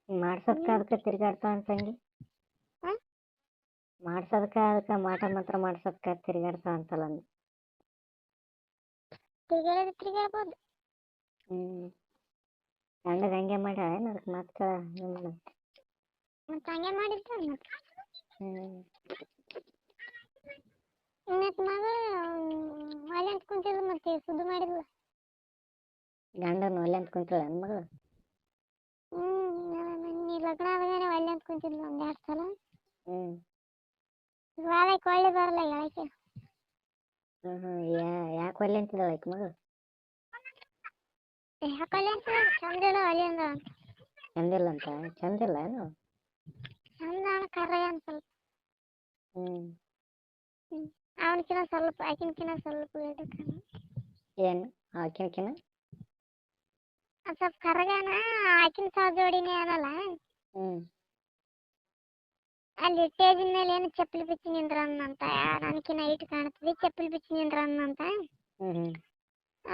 ಮಾಡ್ಸೋದಕ್ಕೆ ಅದಕ್ಕೆ ತಿರ್ಗಾಡ್ತಾವ ಅಂತಂಗಿ ಮಾಡ್ಸೋದಕ್ಕೆ ಅದಕ್ಕೆ ಮಾಟ ಮಾತ್ರ ಮಾಡ್ಸೋದಕ್ಕೆ ತಿರ್ಗಾಡ್ತಾವ ಅಂತಲ್ಲ ಅಂದು ತಿರ್ಗಾಡ್ಬೋದು. ಗಂಡಗ ಹಂಗೆ ಮಾಡ್ಯಾಳ ಏನು ಅದಕ್ಕೆ ಮತ್ತೆ ಮತ್ತೆ ಹಂಗೆ ಮಾಡಿದ್ರೆ ಮತ್ತೆ ಮಗಳು ಒಲೆ ಅಂತ ಕುಂತಿದ್ಲು ಮತ್ತೆ ಸುದ್ದಿ ಮಾಡಿದ್ಲು. ಗಂಡನ ಒಲೆ ಅಂತ ಕುಂತಳ ನನ್ನ ಮಗಳು. ನೀ ಲಗ್ನ ಆದಾಗ ಒಲೆ ಅಂತ ಕುಂತಿದ್ಲು ಒಂದ್ 2 ಸಲ. ವಾರಕ್ಕೆ ಒಳ್ಳೆ ಬರಲ್ಲ ಹೇಳಕ್ಕೆ. ಯಾಕೆ ಒಲೆ ಅಂತಿದ್ದಾಳೆ ಆಕೆ ಮಗಳು? ಯಾಕೊಲೆ ಅಂತ ಚಂದಿಲ್ಲ ಒಲೆ ಅಂದ. ಚಂದಿಲ್ಲ ಅಂತ? ಚಂದಿಲ್ಲ ಏನು? ಚಂದ ಕರ್ರಗ ಅಂತ ಸ್ವಲ್ಪ. ಅವನಕಿನ ಸ್ವಲ್ಪ ಆಕಿನಕಿನ ಸ್ವಲ್ಪ ಏನು ಆಕಿನಕಿನ ಸ್ವಲ್ಪ ಕರ್ರಗಾನ ಆಕಿನ ಸಾವ್ ಜೋಡಿನೇ ಅನ್ನಲ್ಲ. ಅಲ್ಲಿ ಸ್ಟೇಜಿನ ಮೇಲೆ ಏನು ಚಪ್ಪಲಿ ಬಿಚ್ಚಿ ನಿಂದ್ರನ್ನಂತ. ನನಕಿನ ಹೈಟ್ ಕಾಣ್ತದೆ ಚಪ್ಪಲಿ ಬಿಚ್ಚಿ ನಿಂದ್ರನ್ನಂತ.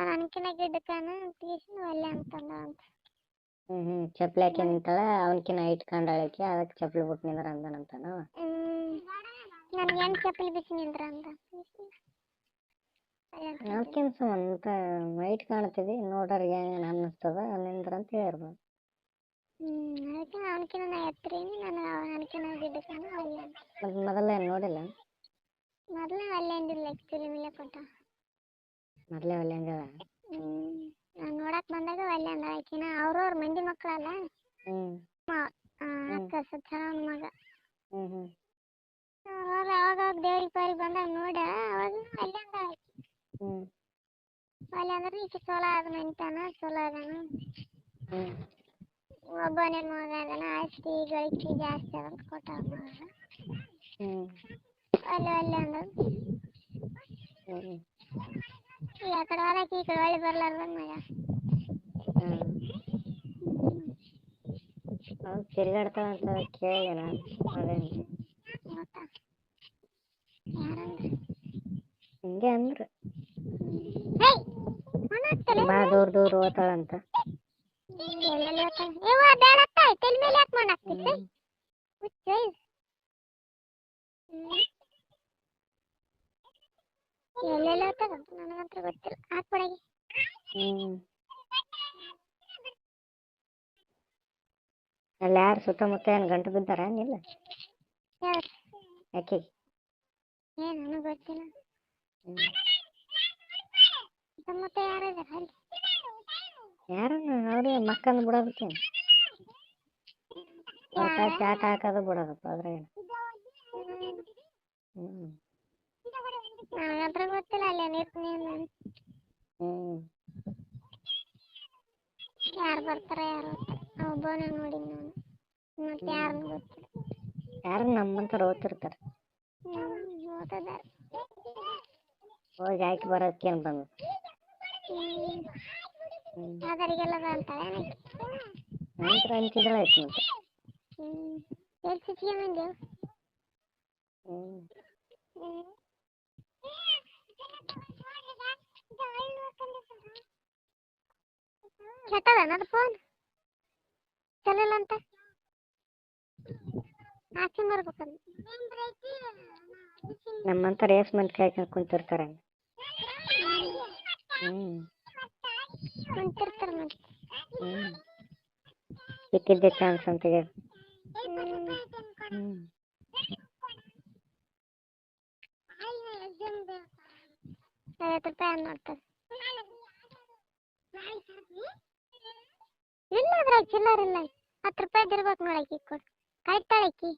ನನಕಿನ ಗಿಡ್ಡಕಾನ ತೀಸಿನ ಒಲ್ಲೆ ಅಂತಂದ ಅಂತ. ಚಪ್ಪಲಿ ಹಾಕಿ ನಿಂತಾಳ ಅವನಕಿನ ಹೈಟ್ ಕಾಂಡಾಳಕ್ಕೆ ಅದಕ್ಕೆ ಚಪ್ಪಲಿ ಬಿಟ್ಟು ನಿಂದ್ರ ಅಂದನಂತಾನ. ನನಗೆ ಏನು ಚಪ್ಪಲಿ ಬಿಚ್ಚಿ ನಿಂದ್ರ ಅಂದ. ಅದಕ್ಕಿಂತ ಅಂತ ಹೈಟ್ ಕಾಣ್ತಿದೆ ನೋಡೋರಿಗೆ ಏನು ಅನ್ನಿಸ್ತದ ನಿಂದ್ರ ಅಂತ ಹೇಳಿರ್ಬೋದು. ಅದಕ್ಕೆ ಅವನಕಿನ ನಾ ಎತ್ತರೀನಿ ನನಕಿನ ಗಿಡ್ಡಕಾನ ಒಲ್ಲೆ ಅಂತ. ಮತ್ತೆ ಮೊದಲ ಏನು ನೋಡಿಲ್ಲ? ಮೊದಲೇ ಒಲ್ಲೆ ಅಂದಿಲ್ಲ ಫಿಲಿಮಿಲ್ಲ ಕೊಟ್ಟ. ಮೊದಲೇ ಒಲ್ಲೆ ಅಂದಳ? ನಾನು ನೋಡಕ್ ಬಂದಾಗ ಒಲ್ಲೆ ಅಂದ. ಆಕಿನ ಅವ್ರವ್ರ ಮಂದಿ ಮಕ್ಕಳಲ್ಲ. ಅಕ್ಕ ಸತ್ತವನ ಮಗ. ಅವಾಗ ದೇವ್ರಿಗೆ ಪಾರಿಗೆ ಬಂದಾಗ ನೋಡ ಅವಾಗ ಒಲ್ಲೆ ಅಂದ. ಒಲ್ಲೆ ಅಂದ್ರೆ ಈಕೆ ಚಲೋ ಅದ ಮನಿತನ ಚಲೋ ಅದಾನ. ಒಬ್ಬನೇ ಮಗ ಅದಾನ ಆಸ್ತಿ ಗಳಿಕೆ ಜಾಸ್ತಿ ಅದಂತ ಕೊಟ್ಟ ಒಲ್ಲೆ ಒಲ್ಲೆ ಅಂದ. ಆ ಕಡೆ ಹೋದಕ್ಕೆ ಈ ಕಡೆ ಒಳ್ಳೆ ಬರ್ಲಾರ್ದಂಗ ಮಗ. ತಿರ್ಗಾಡ್ತಾವ ಅಂತ ಕೇಳಿದೆ ನಾನು. ಅದೇನು ಹಿಂಗೆ ಅಂದ್ರು ಬಾ ದೂರ ದೂರ ಓದ್ತಾಳಂತ. ಎಲ್ಲೆಲ್ಲಿ ಓದ್ತಾಳ ನನಗಂತ್ರ ಗೊತ್ತಿಲ್ಲ. ಹಾಕ್ಬಿಡಗಿ. ಅಲ್ಲಿ ಯಾರು ಸುತ್ತಮುತ್ತ ಏನು ಗಂಟು ಬಿದ್ದಾರ ಏನಿಲ್ಲ? ಯಾಕೆ ಏನು ನನಗೆ ಗೊತ್ತಿಲ್ಲ. ಸುತ್ತಮುತ್ತ ಯಾರು ಇದಾರೆ ಅಲ್ಲಿ? ಯಾರನ್ನ ಅವ್ರು ಮಕ್ಕಂದು ಬಿಡೋದಕ್ಕೆ ಚಾಟ ಹಾಕೋದು ಬಿಡೋದಪ್ಪ ಅದ್ರಾಗ. ನನಗಂತ್ರ ಗೊತ್ತಿಲ್ಲ ಅಲ್ಲಿ ಏನಿರ್ತೀನಿ. ಯಾರು ಬರ್ತಾರೆ ಯಾರು ಒಬ್ಬನೇ ನೋಡಿನಿ ನಾನು. ಮತ್ತೆ ಯಾರನ್ನು ಗೊತ್ತಿಲ್ಲ. ಯಾರು ನಮ್ಮಂತವ್ರು ಓದ್ತಿರ್ತಾರೆ. ಓದಿದಾರೆ. ಹೋಗಿ ಹಾಕಿ ಬರೋದಕ್ಕೇನು ಬಂದು ಅದರಿಗೆಲ್ಲ ಅಂತಾಳೆ ನಂತರ ಅಂತಿದ್ರೆ ಆಯ್ತು ಮತ್ತೆ. ಎಲ್ಲಿ ಸಿಟಿಗೆ ಬಂದೆವು? ಕೆಟ್ಟದ ನನ್ನ ಫೋನ್ ಚಲಿಲ್ಲ ಅಂತ ಹಾಕಿ ಬರ್ಬೇಕಂತ. ನಮ್ಮಂತರ ಎಸ್ ಮಂದಿ ಕಾಯ್ಕೊಂಡು ಕುಂತಿರ್ತಾರೆ. ಕುಂತಿರ್ತಾರೆ ಮತ್ತೆ. ಸಿಕ್ಕಿದ್ದೆ ಚಾನ್ಸ್ ಅಂತ ಹೇಳಿ. 50 ರೂಪಾಯಿ ನೋಡ್ತಾರೆ. ಇಲ್ಲ ಅದ್ರಾಗ ಚಿಲ್ಲರ್ ಇಲ್ಲ. 10 ರೂಪಾಯಿ ಇರ್ಬೇಕು ನೋಡಕಿ ಕೊಡು ಕಾಯ್ತಾಳಕಿ.